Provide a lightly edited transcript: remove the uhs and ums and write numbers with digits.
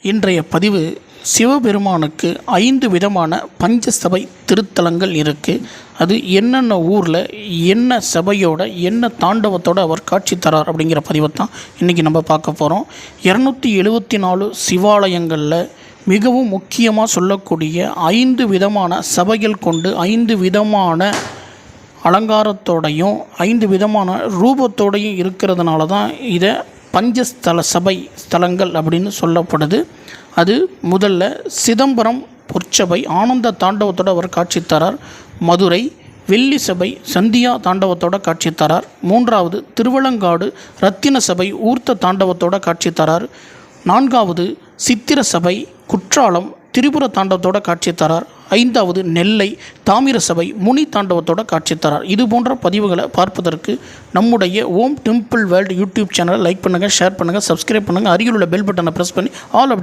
இன்றைய பதிவு சிவபெருமானுக்கு 5 விதமான பஞ்சசபை திருத்தலங்கள் இருக்குது. அது என்னென்ன ஊரில் என்ன சபையோட என்ன தாண்டவத்தோட அவர் காட்சி தரார் அப்படிங்கிற பதிவை தான் இன்றைக்கி நம்ம பார்க்க போகிறோம். 274 சிவாலயங்களில் மிகவும் முக்கியமாக சொல்லக்கூடிய 5 விதமான சபைகள் கொண்டு 5 விதமான அலங்காரத்தோடையும் 5 விதமான ரூபத்தோடையும் இருக்கிறதுனால தான் இதை பஞ்சஸ்தல சபை ஸ்தலங்கள் அப்படின்னு சொல்லப்படுது. அது முதல்ல சிதம்பரம் பொற்சபை ஆனந்த தாண்டவத்தோட அவர் காட்சி தரார். மதுரை வெள்ளி சபை சந்தியா தாண்டவத்தோட காட்சி தரார். 3வது திருவலங்காடு ரத்தின சபை ஊர்த்த தாண்டவத்தோட காட்சி தரார். 4வது சித்திர சபை குற்றாலம் திரிபுர தாண்டவத்தோட காட்சி தரார். 5வது நெல்லை தாமிர சபை முனி தாண்டவத்தோட காட்சி தரார். இது போன்ற பதிவுகளை பார்ப்பதற்கு நம்முடைய ஓம் டெம்பிள் வேர்ல்டு யூடியூப் சேனலை லைக் பண்ணுங்கள், ஷேர் பண்ணுங்கள், சப்ஸ்கிரைப் பண்ணுங்கள், அருகில் உள்ள பெல் பட்டனை ப்ரெஸ் பண்ணி ஆல் அப்படி